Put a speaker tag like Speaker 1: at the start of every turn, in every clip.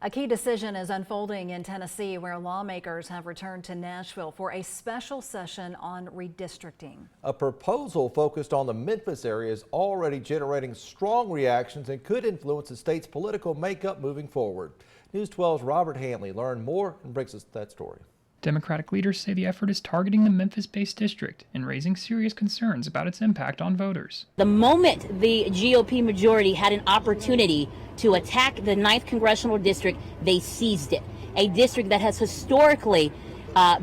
Speaker 1: A key decision is unfolding in Tennessee, where lawmakers have returned to Nashville for a special session on redistricting.
Speaker 2: A proposal focused on the Memphis area is already generating strong reactions and could influence the state's political makeup moving forward. News 12's Robert Hanley learned more and brings us that story.
Speaker 3: Democratic leaders say the effort is targeting the Memphis-based district and raising serious concerns about its impact on voters.
Speaker 4: The moment the GOP majority had an opportunity to attack the 9th Congressional District, they seized it. A district that has historically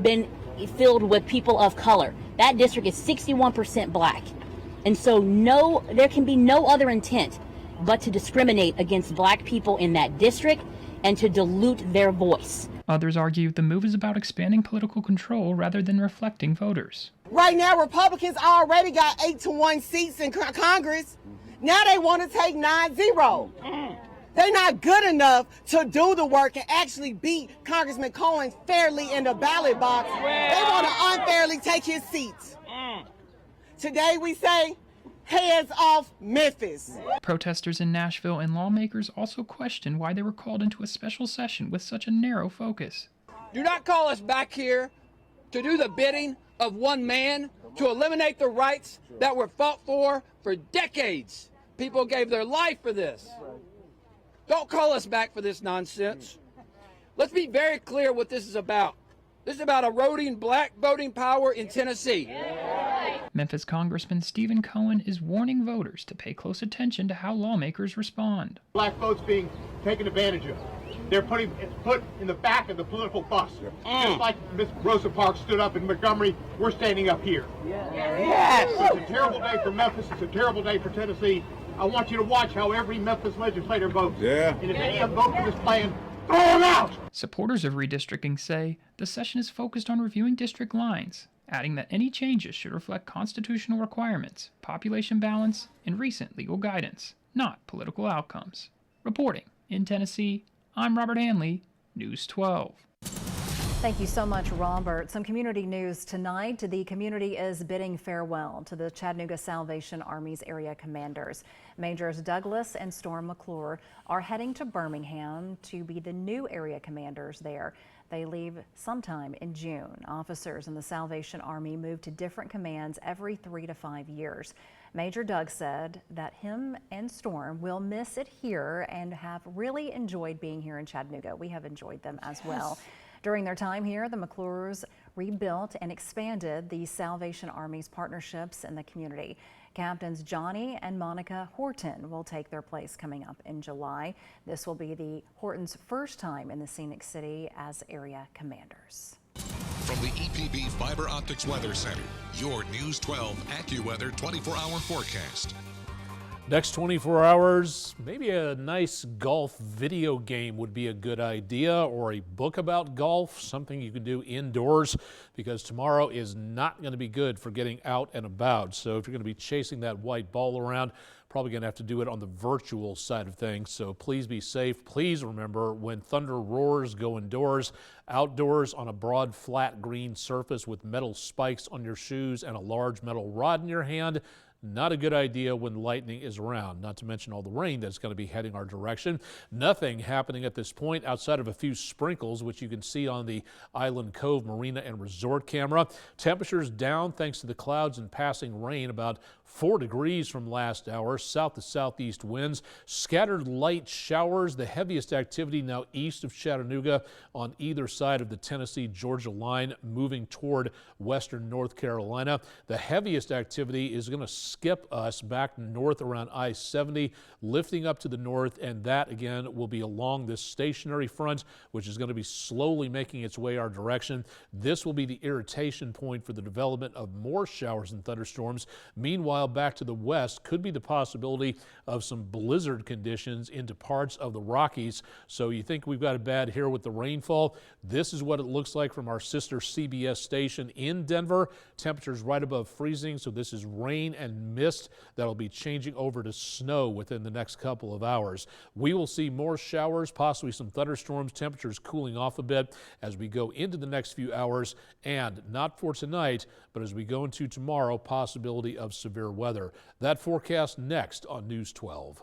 Speaker 4: been filled with people of color. That district is 61% black. And so there can be no other intent but to discriminate against black people in that district and to dilute their voice.
Speaker 3: Others argue the move is about expanding political control rather than reflecting voters.
Speaker 5: Right now, Republicans already got 8-1 seats in Congress. Now they want to take 9-0. They're not good enough to do the work and actually beat Congressman Cohen fairly in the ballot box. They want to unfairly take his seats. Today we say, hands off Memphis.
Speaker 3: Protesters in Nashville and lawmakers also question why they were called into a special session with such a narrow focus.
Speaker 6: Do not call us back here to do the bidding of one man, to eliminate the rights that were fought for decades. People gave their life for this. Don't call us back for this nonsense. Let's be very clear what this is about. This is about eroding black voting power in Tennessee.
Speaker 3: Memphis Congressman Stephen Cohen is warning voters to pay close attention to how lawmakers respond.
Speaker 7: Black votes being taken advantage of. They're put in the back of the political bus. Just like Miss Rosa Parks stood up in Montgomery, we're standing up here. Yes. So it's a terrible day for Memphis. It's a terrible day for Tennessee. I want you to watch how every Memphis legislator votes. And if any of them vote for this plan, throw them out.
Speaker 3: Supporters of redistricting say the session is focused on reviewing district lines, adding that any changes should reflect constitutional requirements, population balance, and recent legal guidance, not political outcomes. Reporting in Tennessee, I'm Robert Hanley, News 12.
Speaker 1: Thank you so much, Robert. Some community news tonight. The community is bidding farewell to the Chattanooga Salvation Army's area commanders. Majors Douglas and Storm McClure are heading to Birmingham to be the new area commanders there. They leave sometime in June. Officers in the Salvation Army move to different commands every 3 to 5 years. Major Doug said that him and Storm will miss it here and have really enjoyed being here in Chattanooga. We have enjoyed them as well. During their time here, the McClures rebuilt and expanded the Salvation Army's partnerships in the community. Captains Johnny and Monica Horton will take their place coming up in July. This will be the Hortons' first time in the Scenic City as area commanders.
Speaker 8: From the EPB Fiber Optics Weather Center, your News 12 AccuWeather 24-hour forecast.
Speaker 9: Next 24 hours, maybe a nice golf video game would be a good idea, or a book about golf, something you can do indoors, because tomorrow is not going to be good for getting out and about. So if you're going to be chasing that white ball around, probably going to have to do it on the virtual side of things. So please be safe. Please remember, when thunder roars, go indoors. Outdoors on a broad, flat green surface with metal spikes on your shoes and a large metal rod in your hand. Not a good idea when lightning is around, not to mention all the rain that's going to be heading our direction. Nothing happening at this point outside of a few sprinkles, which you can see on the Island Cove Marina and Resort camera. Temperatures down thanks to the clouds and passing rain, about 4 degrees from last hour. South to southeast winds, scattered light showers. The heaviest activity now east of Chattanooga on either side of the Tennessee-Georgia line, moving toward western North Carolina. The heaviest activity is going to skip us back north around I-70, lifting up to the north, and that again will be along this stationary front, which is going to be slowly making its way our direction. This will be the irritation point for the development of more showers and thunderstorms. Meanwhile, back to the west could be the possibility of some blizzard conditions into parts of the Rockies. So you think we've got it bad here with the rainfall? This is what it looks like from our sister CBS station in Denver. Temperatures right above freezing, so this is rain and mist that'll be changing over to snow within the next couple of hours. We will see more showers, possibly some thunderstorms, temperatures cooling off a bit as we go into the next few hours, and not for tonight, but as we go into tomorrow, possibility of severe weather. That forecast next on News 12.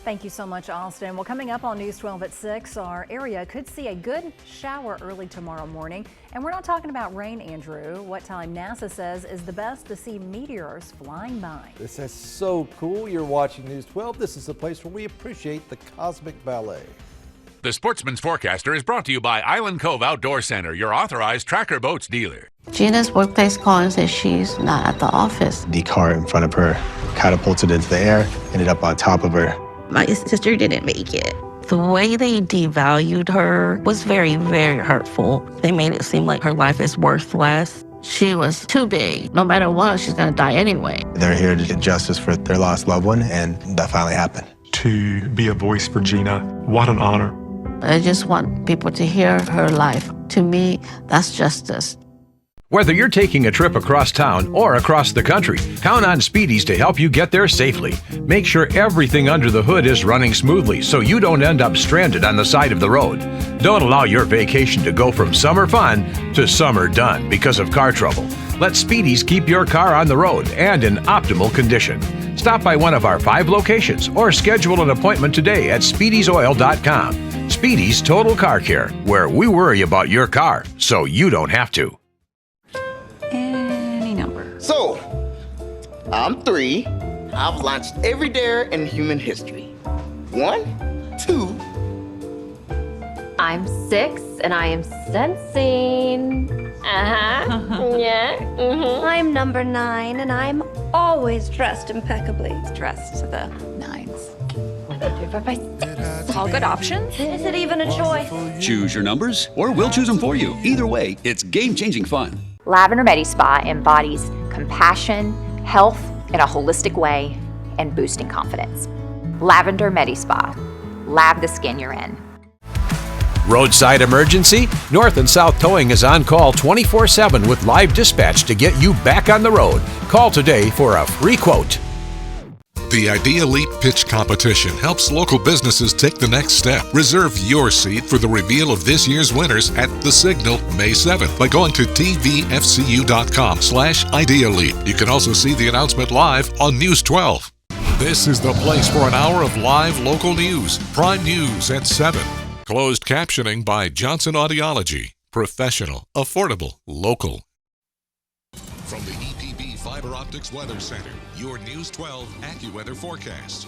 Speaker 1: Thank you so much, Austin. Well, coming up on News 12 at 6, our area could see a good shower early tomorrow morning. And we're not talking about rain, Andrew. What time NASA says is the best to see meteors flying by.
Speaker 2: This is so cool. You're watching News 12. This is the place where we appreciate the cosmic ballet.
Speaker 10: The Sportsman's Forecaster is brought to you by Island Cove Outdoor Center, your authorized Tracker Boats dealer.
Speaker 11: Gina's workplace call and says she's not at the office.
Speaker 12: The car in front of her catapulted into the air, ended up on top of her.
Speaker 11: My sister didn't make it. The way they devalued her was very, very hurtful. They made it seem like her life is worthless. She was too big. No matter what, she's gonna die anyway.
Speaker 12: They're here to get justice for their lost loved one, and that finally happened.
Speaker 13: To be a voice for Gina, what an honor.
Speaker 11: I just want people to hear her life. To me, that's justice.
Speaker 14: Whether you're taking a trip across town or across the country, count on Speedies to help you get there safely. Make sure everything under the hood is running smoothly so you don't end up stranded on the side of the road. Don't allow your vacation to go from summer fun to summer done because of car trouble. Let Speedies keep your car on the road and in optimal condition. Stop by one of our 5 locations or schedule an appointment today at SpeediesOil.com. Speedies Total Car Care, where we worry about your car so you don't have to.
Speaker 11: Any number.
Speaker 15: So, I'm 3. I've launched every dare in human history. 1, 2.
Speaker 16: I'm 6 and I am sensing. Yeah.
Speaker 17: I'm number 9 and I'm always dressed impeccably.
Speaker 16: Dressed to the nines. 1, 2, 3, 4, 5, 6. All good options.
Speaker 17: Is it even a choice?
Speaker 18: Choose your numbers, or we'll choose them for you. Either way, it's game-changing fun.
Speaker 19: Lavender Medi-Spa embodies compassion, health in a holistic way, and boosting confidence. Lavender Medi-Spa. Lave the skin you're in.
Speaker 14: Roadside emergency? North and South Towing is on call 24/7 with live dispatch to get you back on the road. Call today for a free quote.
Speaker 8: The Idea Leap Pitch Competition helps local businesses take the next step. Reserve your seat for the reveal of this year's winners at The Signal May 7th by going to tvfcu.com/IdeaLeap. You can also see the announcement live on News 12. This is the place for an hour of live local news. Prime News at 7. Closed captioning by Johnson Audiology. Professional, affordable, local. From the EPB Fiber Optics Weather Center, your News 12 AccuWeather forecast.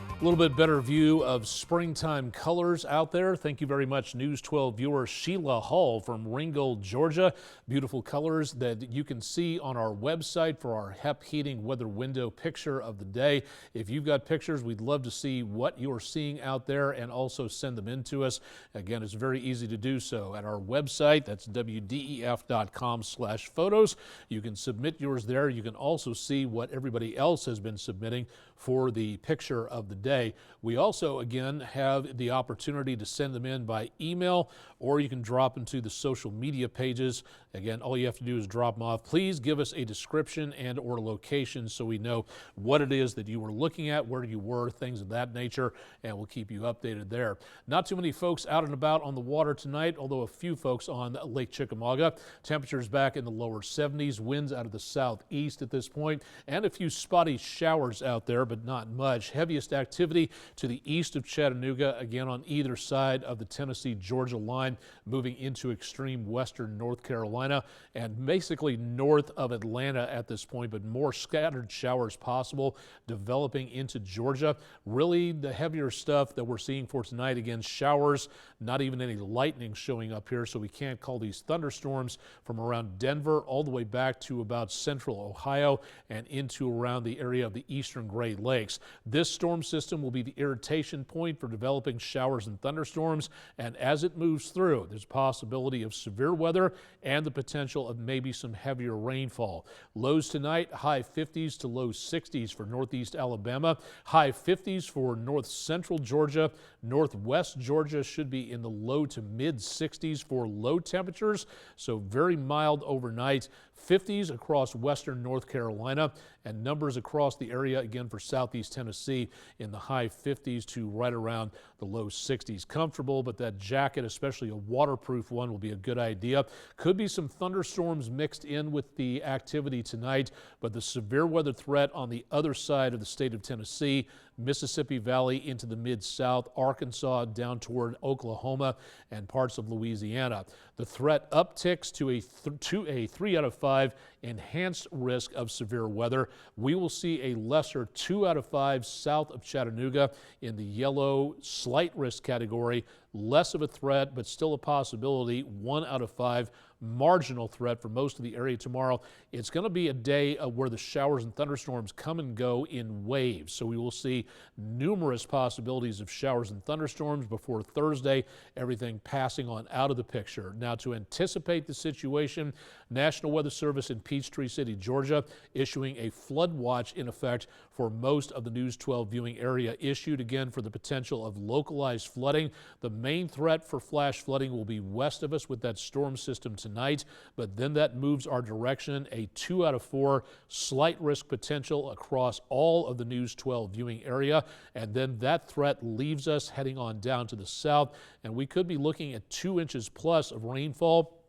Speaker 9: A little bit better view of springtime colors out there. Thank you very much, News 12 viewer Sheila Hall from Ringgold, Georgia. Beautiful colors that you can see on our website for our HEP Heating Weather Window picture of the day. If you've got pictures, we'd love to see what you're seeing out there and also send them in to us. Again, it's very easy to do so at our website. That's WDEF.com/photos. You can submit yours there. You can also see what everybody else has been submitting for the picture of the day. We also, again, have the opportunity to send them in by email, or you can drop into the social media pages. Again, all you have to do is drop them off. Please give us a description and or location so we know what it is that you were looking at, where you were, things of that nature, and we'll keep you updated there. Not too many folks out and about on the water tonight, although a few folks on Lake Chickamauga. Temperatures back in the lower 70s, winds out of the southeast at this point, and a few spotty showers out there, but not much. Heaviest activity to the east of Chattanooga, again on either side of the Tennessee-Georgia line, moving into extreme western North Carolina and basically north of Atlanta at this point, but more scattered showers possible developing into Georgia. Really the heavier stuff that we're seeing for tonight, again, showers, not even any lightning showing up here, so we can't call these thunderstorms from around Denver all the way back to about central Ohio and into around the area of the eastern Great Lakes. This storm system will be the irritation point for developing showers and thunderstorms, and as it moves through, there's a possibility of severe weather and the potential of maybe some heavier rainfall. Lows tonight, high 50s to low 60s for northeast Alabama, high 50s for north central Georgia. Northwest Georgia should be in the low to mid 60s for low temperatures, so very mild overnight. 50s across western North Carolina, and numbers across the area again for southeast Tennessee in the high 50s to right around the low 60s. Comfortable, but that jacket, especially a waterproof one, will be a good idea. Could be some thunderstorms mixed in with the activity tonight, but the severe weather threat on the other side of the state of Tennessee Mississippi Valley into the mid-south, Arkansas down toward Oklahoma and parts of Louisiana. The threat upticks to a 3 out of 5 enhanced risk of severe weather. We will see a lesser 2 out of 5 south of Chattanooga in the yellow slight risk category. Less of a threat, but still a possibility. 1 out of 5 marginal threat for most of the area tomorrow. It's going to be a day where the showers and thunderstorms come and go in waves. So we will see numerous possibilities of showers and thunderstorms before Thursday, everything passing on out of the picture. Now, to anticipate the situation, National Weather Service in Peachtree City, Georgia, issuing a flood watch in effect for most of the News 12 viewing area, issued again for the potential of localized flooding. The main threat for flash flooding will be west of us with that storm system tonight, but then that moves our direction. A 2 out of 4 slight risk potential across all of the News 12 viewing area, and then that threat leaves us heading on down to the south, and we could be looking at 2 inches plus of rainfall.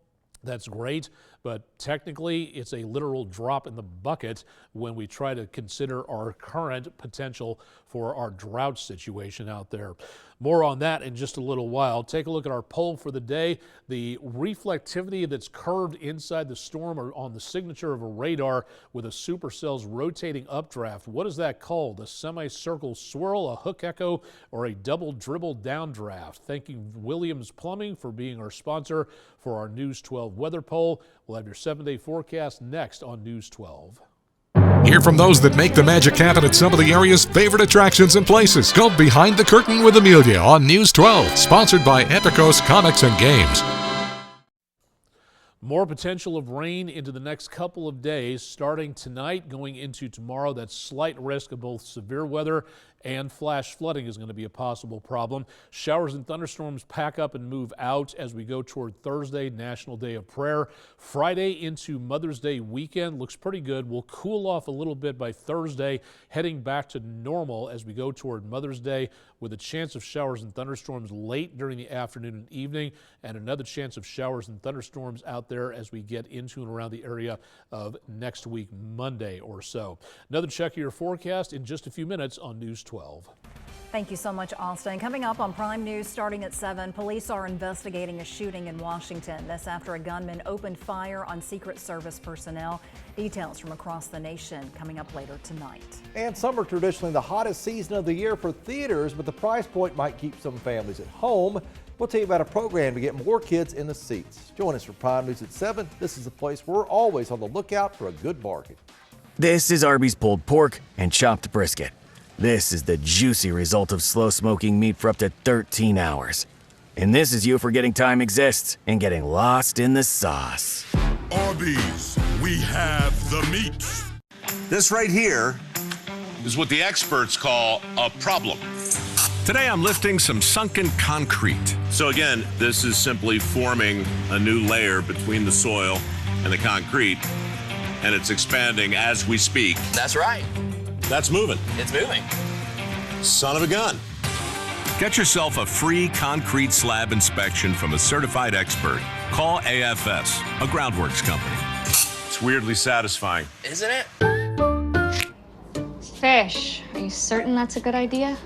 Speaker 9: That's great, but technically it's a literal drop in the bucket when we try to consider our current potential for our drought situation out there. More on that in just a little while. Take a look at our poll for the day. The reflectivity that's curved inside the storm or on the signature of a radar with a supercell's rotating updraft. What is that called? A semicircle swirl, a hook echo, or a double dribble downdraft? Thank you, Williams Plumbing, for being our sponsor for our News 12 weather poll. We'll have your 7-day forecast next on News 12.
Speaker 8: Hear from those that make the magic happen at some of the area's favorite attractions and places. Go behind the curtain with Amelia on News 12, sponsored by Epicos Comics and Games.
Speaker 9: More potential of rain into the next couple of days, starting tonight, going into tomorrow. That slight risk of both severe weather and flash flooding is going to be a possible problem. Showers and thunderstorms pack up and move out as we go toward Thursday, National Day of Prayer. Friday into Mother's Day weekend looks pretty good. We'll cool off a little bit by Thursday, heading back to normal as we go toward Mother's Day, with a chance of showers and thunderstorms late during the afternoon and evening, and another chance of showers and thunderstorms out there as we get into and around the area of next week, Monday or so. Another check of your forecast in just a few minutes on News 12.
Speaker 1: Thank you so much, Austin. Coming up on Prime News starting at 7, police are investigating a shooting in Washington. This after a gunman opened fire on Secret Service personnel. Details from across the nation coming up later tonight.
Speaker 2: And summer traditionally the hottest season of the year for theaters, but the price point might keep some families at home. We'll tell you about a program to get more kids in the seats. Join us for Prime News at 7. This is the place we're always on the lookout for a good bargain.
Speaker 20: This is Arby's pulled pork and chopped brisket. This is the juicy result of slow smoking meat for up to 13 hours. And this is you forgetting time exists and getting lost in the sauce.
Speaker 21: Arby's, we have the meat.
Speaker 22: This right here is what the experts call a problem.
Speaker 10: Today I'm lifting some sunken concrete.
Speaker 22: So again, this is simply forming a new layer between the soil and the concrete, and it's expanding as we speak.
Speaker 23: That's right.
Speaker 22: That's moving.
Speaker 23: It's moving.
Speaker 22: Son of a gun.
Speaker 10: Get yourself a free concrete slab inspection from a certified expert. Call AFS, a groundworks company.
Speaker 22: It's weirdly satisfying.
Speaker 23: Isn't it?
Speaker 24: Fish. Are you certain that's a good idea?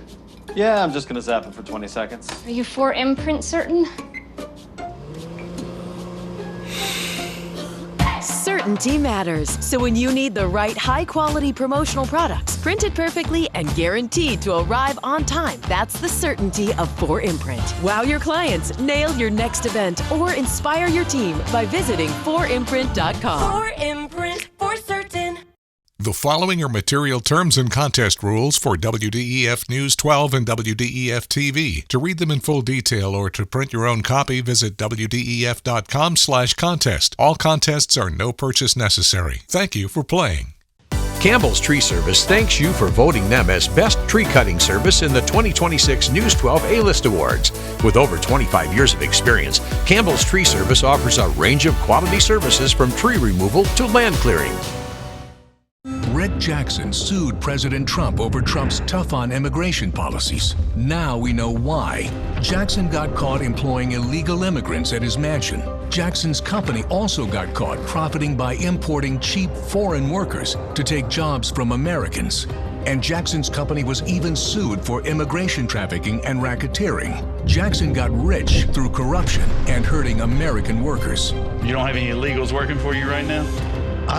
Speaker 25: Yeah, I'm just gonna zap it for 20 seconds.
Speaker 24: Are you for imprint certain?
Speaker 26: Certainty matters. So when you need the right high-quality promotional products, printed perfectly and guaranteed to arrive on time, that's the certainty of 4imprint. Wow your clients, nail your next event, or inspire your team by visiting 4imprint.com.
Speaker 17: 4imprint, for certain.
Speaker 8: The following are material terms and contest rules for WDEF News 12 and WDEF TV. To read them in full detail or to print your own copy, visit WDEF.com/contest. All contests are no purchase necessary. Thank you for playing.
Speaker 14: Campbell's Tree Service thanks you for voting them as Best Tree Cutting Service in the 2026 News 12 A-List Awards. With over 25 years of experience, Campbell's Tree Service offers a range of quality services from tree removal to land clearing.
Speaker 27: Red Jackson sued President Trump over Trump's tough-on immigration policies. Now we know why. Jackson got caught employing illegal immigrants at his mansion. Jackson's company also got caught profiting by importing cheap foreign workers to take jobs from Americans. And Jackson's company was even sued for immigration trafficking and racketeering. Jackson got rich through corruption and hurting American workers.
Speaker 3: You don't have any illegals working for you right now?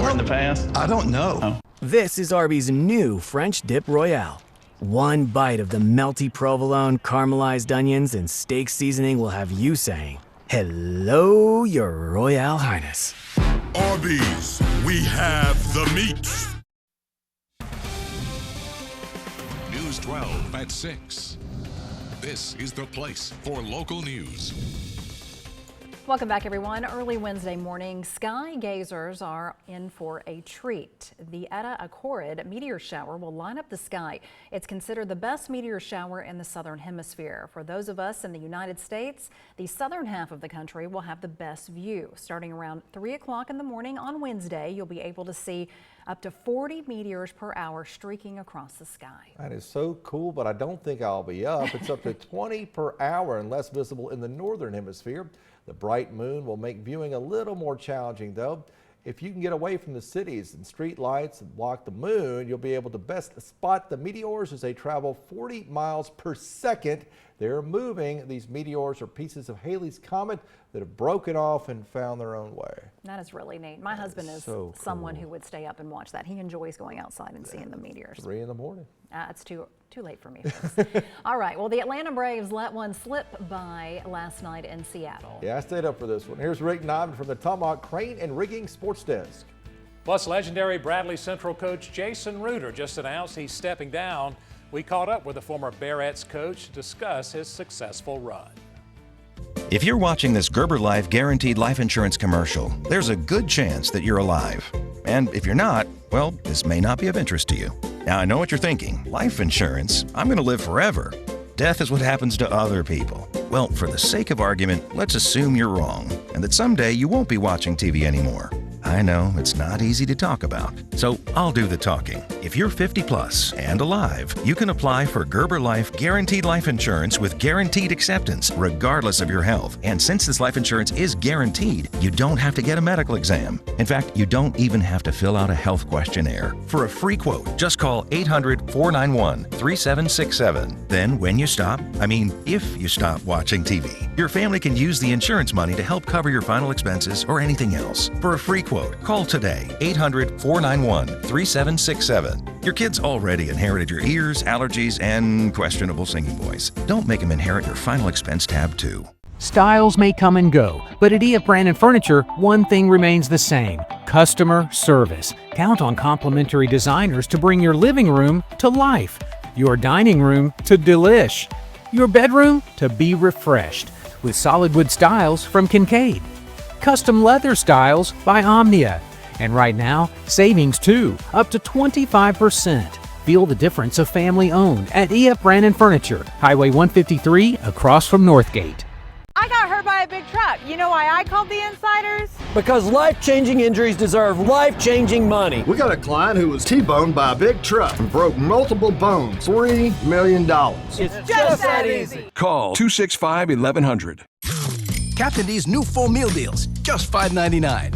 Speaker 3: Or in the past?
Speaker 4: I don't know.
Speaker 3: Oh.
Speaker 20: This is Arby's new French Dip Royale. One bite of the melty provolone, caramelized onions, and steak seasoning will have you saying, "Hello, Your Royal Highness."
Speaker 21: Arby's, we have the meats.
Speaker 8: News 12 at 6. This is the place for local news.
Speaker 1: Welcome back, everyone. Early Wednesday morning, sky gazers are in for a treat. The Eta Aquarid meteor shower will line up the sky. It's considered the best meteor shower in the southern hemisphere. For those of us in the United States, the southern half of the country will have the best view. Starting around 3 o'clock in the morning on Wednesday, you'll be able to see up to 40 meteors per hour streaking across the sky.
Speaker 2: That is so cool, but I don't think I'll be up. It's up to 20 per hour and less visible in the northern hemisphere. The bright moon will make viewing a little more challenging, though. If you can get away from the cities and street lights and block the moon, you'll be able to best spot the meteors as they travel 40 miles per second. They're moving. These meteors are pieces of Halley's Comet that have broken off and found their own way.
Speaker 1: That is really neat. My husband is
Speaker 2: so
Speaker 1: someone
Speaker 2: cool.
Speaker 1: who would stay up and watch that. He enjoys going outside and seeing the meteors.
Speaker 2: 3 in the morning.
Speaker 1: It's too late for me, folks. All right, well, the Atlanta Braves let one slip by last night in Seattle.
Speaker 2: Yeah, I stayed up for this one. Here's Rick Nyman from the Tomahawk Crane and Rigging Sports Desk.
Speaker 9: Plus, legendary Bradley Central coach Jason Reuter just announced he's stepping down. We caught up with the former Bearets coach to discuss his successful run.
Speaker 5: If you're watching this Gerber Life Guaranteed Life Insurance commercial, there's a good chance that you're alive. And if you're not, well, this may not be of interest to you. Now, I know what you're thinking. Life insurance? I'm going to live forever. Death is what happens to other people. Well, for the sake of argument, let's assume you're wrong and that someday you won't be watching TV anymore. I know it's not easy to talk about, so I'll do the talking. If you're 50 plus and alive, you can apply for Gerber Life Guaranteed Life Insurance with guaranteed acceptance, regardless of your health. And since this life insurance is guaranteed, you don't have to get a medical exam. In fact, you don't even have to fill out a health questionnaire. For a free quote, just call 800-491-3767. Then when you stop, if you stop watching TV, your family can use the insurance money to help cover your final expenses or anything else. For a free quote, call today, 800-491-3767. Your kids already inherited your ears, allergies, and questionable singing voice. Don't make them inherit your final expense tab too.
Speaker 6: Styles may come and go, but at E.F. Brandon Furniture, one thing remains the same: customer service. Count on complimentary designers to bring your living room to life, your dining room to delish, your bedroom to be refreshed with solid wood styles from Kincaid. Custom leather styles by Omnia. And right now, savings too, up to 25%. Feel the difference of family owned at E.F. Brandon Furniture, Highway 153 across from Northgate.
Speaker 7: I got hurt by a big truck. You know why I called the Insiders?
Speaker 12: Because life-changing injuries deserve life-changing money.
Speaker 23: We got a client who was T-boned by a big truck and broke multiple bones. $3 million.
Speaker 12: It's just that easy.
Speaker 18: Call 265-1100.
Speaker 28: Captain D's new full meal deals, just $5.99.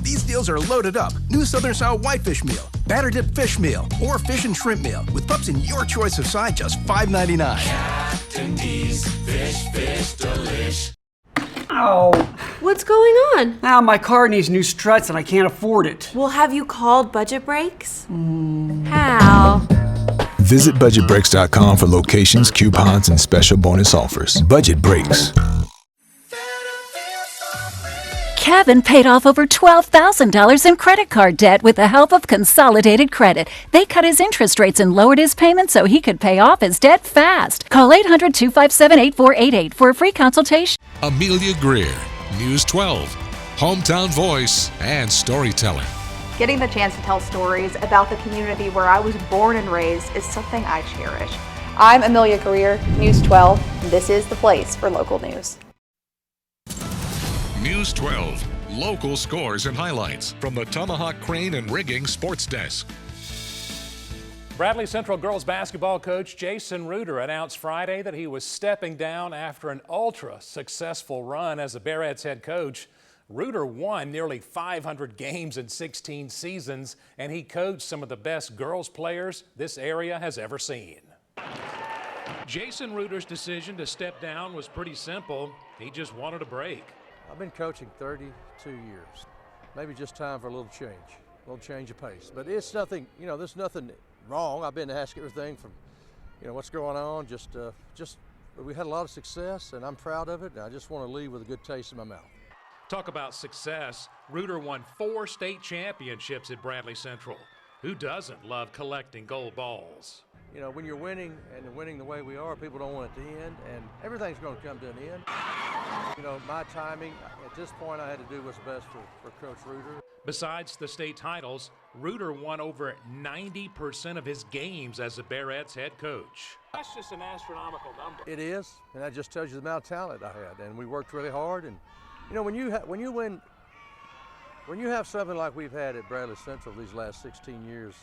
Speaker 28: These deals are loaded up. New Southern Style Whitefish Meal, Batter Dip Fish Meal, or Fish and Shrimp Meal with pups in your choice of side, just $5.99.
Speaker 29: Captain D's Fish Delish.
Speaker 30: Ow.
Speaker 31: What's going on?
Speaker 30: My car needs new struts and I can't afford it.
Speaker 31: Well, have you called Budget Breaks? How?
Speaker 32: Visit budgetbreaks.com for locations, coupons, and special bonus offers. Budget Breaks.
Speaker 33: Kevin paid off over $12,000 in credit card debt with the help of Consolidated Credit. They cut his interest rates and lowered his payments so he could pay off his debt fast. Call 800-257-8488 for a free consultation.
Speaker 8: Amelia Greer, News 12, hometown voice and storyteller.
Speaker 34: Getting the chance to tell stories about the community where I was born and raised is something I cherish. I'm Amelia Greer, News 12, and this is the place for local news.
Speaker 8: News 12, local scores and highlights from the Tomahawk Crane and Rigging Sports Desk.
Speaker 9: Bradley Central girls basketball coach Jason Reuter announced Friday that he was stepping down after an ultra-successful run as the Bearets head coach. Reuter won nearly 500 games in 16 seasons, and he coached some of the best girls players this area has ever seen. Jason Reuter's decision to step down was pretty simple. He just wanted a break.
Speaker 4: I've been coaching 32 years. Maybe just time for a little change of pace. But it's nothing, there's nothing wrong. I've been asked everything from, what's going on. Just we had a lot of success, and I'm proud of it, and I just want to leave with a good taste in my mouth.
Speaker 9: Talk about success. Reuter won 4 state championships at Bradley Central. Who doesn't love collecting gold balls?
Speaker 4: When you're winning and winning the way we are, people don't want it to end, and everything's going to come to an end. My timing, at this point, I had to do what's best for Coach Reuter.
Speaker 9: Besides the state titles, Reuter won over 90% of his games as the Bearets head coach. That's just an astronomical number.
Speaker 4: It is, and that just tells you the amount of talent I had, and we worked really hard. And when you have something like we've had at Bradley Central these last 16 years,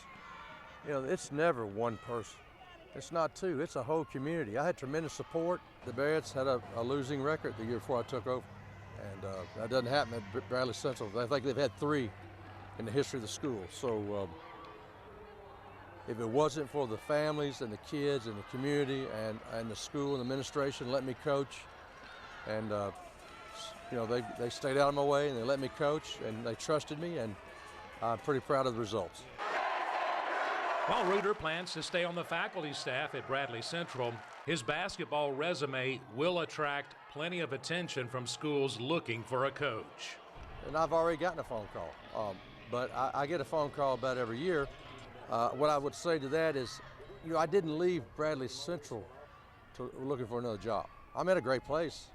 Speaker 4: it's never one person. It's not two, it's a whole community. I had tremendous support. The Bearets had a losing record the year before I took over. And that doesn't happen at Bradley Central. I think they've had 3 in the history of the school. So if it wasn't for the families and the kids and the community and the school and the administration let me coach, and they stayed out of my way and they let me coach and they trusted me, and I'm pretty proud of the results.
Speaker 9: While Reuter plans to stay on the faculty staff at Bradley Central, his basketball resume will attract plenty of attention from schools looking for a coach.
Speaker 4: And I've already gotten a phone call, but I get a phone call about every year. What I would say to that is, I didn't leave Bradley Central looking for another job. I'm at a great place.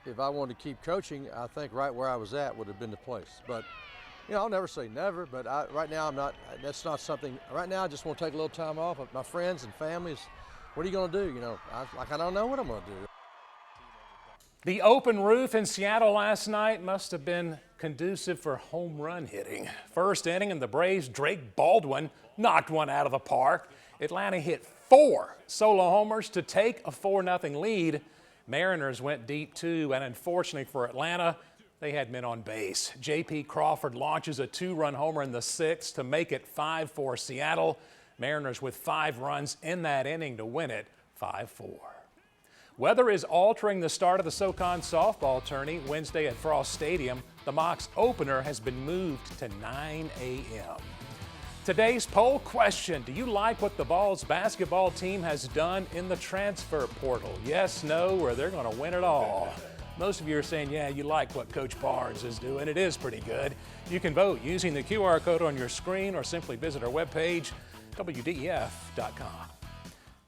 Speaker 4: If I wanted to keep coaching, I think right where I was at would have been the place. But I'll never say never, but right now I'm not. That's not something. Right now I just want to take a little time off. My friends and families. What are you going to do? I don't know what I'm going to do.
Speaker 9: The open roof in Seattle last night must have been conducive for home run hitting. First inning, and the Braves' Drake Baldwin knocked one out of the park. Atlanta hit 4 solo homers to take a 4-0 lead. Mariners went deep too, and unfortunately for Atlanta, they had men on base. J.P. Crawford launches a 2-run homer in the 6th to make it 5-4 Seattle. Mariners with 5 runs in that inning to win it 5-4. Weather is altering the start of the SoCon softball tourney Wednesday at Frost Stadium. The Mocs opener has been moved to 9 a.m. Today's poll question: do you like what the Vols basketball team has done in the transfer portal? Yes, no, or they're going to win it all. Most of you are saying, yeah, you like what Coach Barnes is doing. It is pretty good. You can vote using the QR code on your screen or simply visit our webpage, WDEF.com.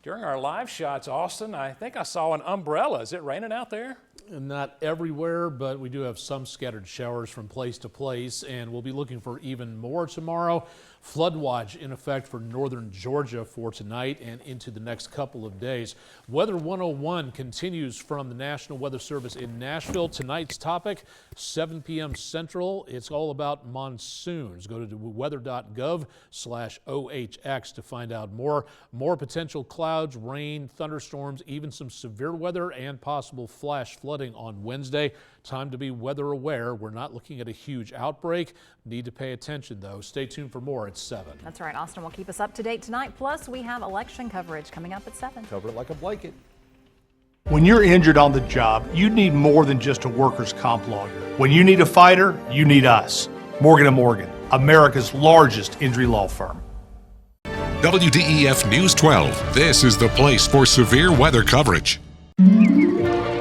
Speaker 9: During our live shots, Austin, I think I saw an umbrella. Is it raining out there? Not everywhere, but we do have some scattered showers from place to place, and we'll be looking for even more tomorrow. Flood watch in effect for northern Georgia for tonight and into the next couple of days. Weather 101 continues from the National Weather Service in Nashville. Tonight's topic, 7 p.m. Central. It's all about monsoons. Go to weather.gov/OHX to find out more. More potential clouds, rain, thunderstorms, even some severe weather and possible flash flooding on Wednesday. Time to be weather aware. We're not looking at a huge outbreak. Need to pay attention, though. Stay tuned for more at 7.
Speaker 1: That's right. Austin will keep us up to date tonight. Plus, we have election coverage coming up at 7.
Speaker 2: Cover it like a blanket.
Speaker 10: When you're injured on the job, you need more than just a workers' comp lawyer. When you need a fighter, you need us. Morgan & Morgan, America's largest injury law firm.
Speaker 8: WDEF News 12. This is the place for severe weather coverage.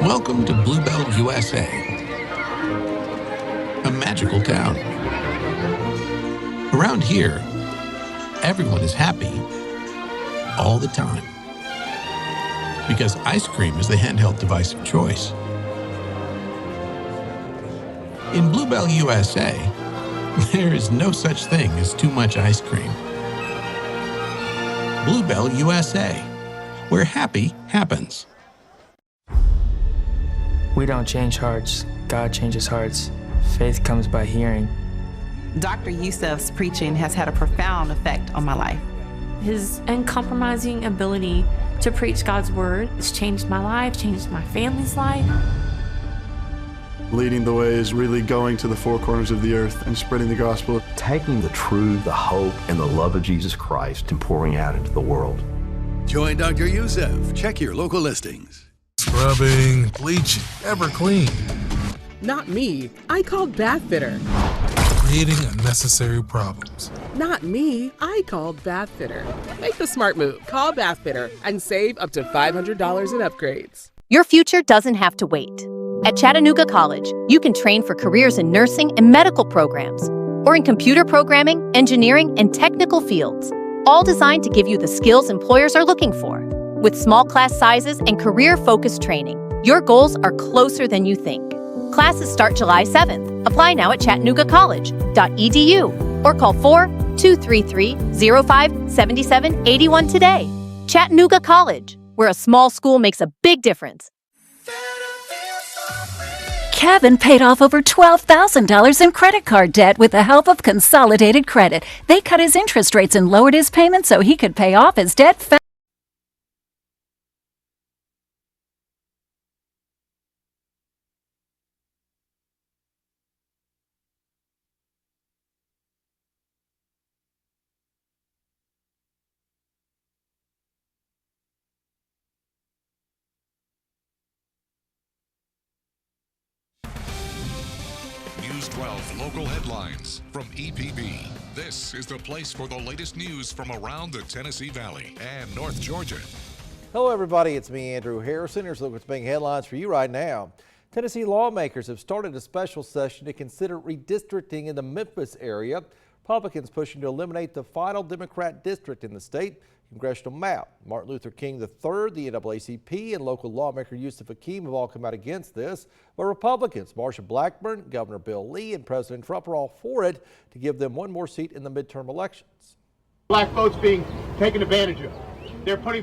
Speaker 11: Welcome to Bluebell, USA, a magical town. Around here, everyone is happy all the time because ice cream is the handheld device of choice. In Bluebell, USA, there is no such thing as too much ice cream. Bluebell, USA, where happy happens.
Speaker 13: We don't change hearts. God changes hearts. Faith comes by hearing.
Speaker 14: Dr. Youssef's preaching has had a profound effect on my life.
Speaker 15: His uncompromising ability to preach God's word has changed my life, changed my family's life.
Speaker 3: Leading the way is really going to the four corners of the earth and spreading the gospel.
Speaker 5: Taking the truth, the hope, and the love of Jesus Christ and pouring out into the world.
Speaker 18: Join Dr. Youssef. Check your local listings.
Speaker 6: Scrubbing, bleaching, ever clean.
Speaker 7: Not me. I called Bath Fitter.
Speaker 6: Creating unnecessary problems.
Speaker 7: Not me. I called Bath Fitter. Make the smart move. Call Bath Fitter and save up to $500 in upgrades.
Speaker 16: Your future doesn't have to wait. At Chattanooga College, you can train for careers in nursing and medical programs, or in computer programming, engineering, and technical fields, all designed to give you the skills employers are looking for. With small class sizes and career-focused training, your goals are closer than you think. Classes start July 7th. Apply now at chattanoogacollege.edu or call 4-233-05-7781 today. Chattanooga College, where a small school makes a big difference.
Speaker 33: Kevin paid off over $12,000 in credit card debt with the help of Consolidated Credit. They cut his interest rates and lowered his payments so he could pay off his debt fast.
Speaker 8: News 12 local headlines from EPB. This is the place for the latest news from around the Tennessee Valley and North Georgia.
Speaker 2: Hello everybody, it's me, Andrew Harrison. Here's a look at what's making headlines for you right now. Tennessee lawmakers have started a special session to consider redistricting in the Memphis area. Republicans pushing to eliminate the final Democrat district in the state congressional map. Martin Luther King III, the NAACP, and local lawmaker Yusuf Hakeem have all come out against this. But Republicans, Marsha Blackburn, Governor Bill Lee, and President Trump are all for it to give them one more seat in the midterm elections.
Speaker 17: Black votes being taken advantage of. They're put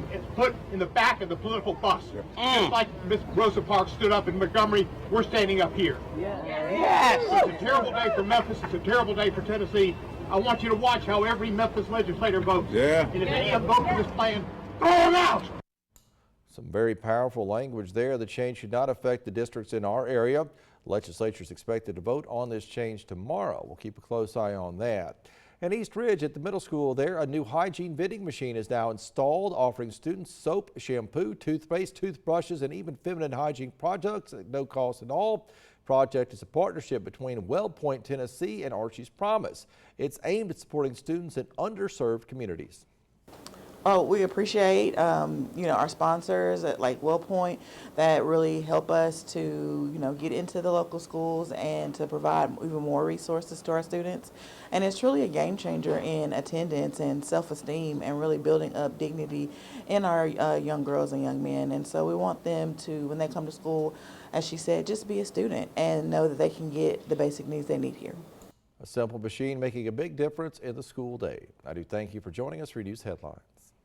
Speaker 17: in the back of the political bus. Just like Miss Rosa Parks stood up in Montgomery, we're standing up here. Yes. It's a terrible day for Memphis. It's a terrible day for Tennessee. I want you to watch how every Memphis legislator votes. And if any of them vote for this plan, throw them out.
Speaker 2: Some very powerful language there. The change should not affect the districts in our area. The legislature is expected to vote on this change tomorrow. We'll keep a close eye on that. In East Ridge at the middle school there, a new hygiene vending machine is now installed, offering students soap, shampoo, toothpaste, toothbrushes, and even feminine hygiene products at no cost at all. Project is a partnership between WellPoint, Tennessee and Archie's Promise. It's aimed at supporting students in underserved communities.
Speaker 19: Oh, we appreciate, our sponsors at like WellPoint that really help us to, get into the local schools and to provide even more resources to our students. And it's truly a game changer in attendance and self-esteem and really building up dignity in our young girls and young men. And so we want them to, when they come to school, as she said, just be a student and know that they can get the basic needs they need here.
Speaker 2: A simple machine making a big difference in the school day. I do thank you for joining us for News Headlines.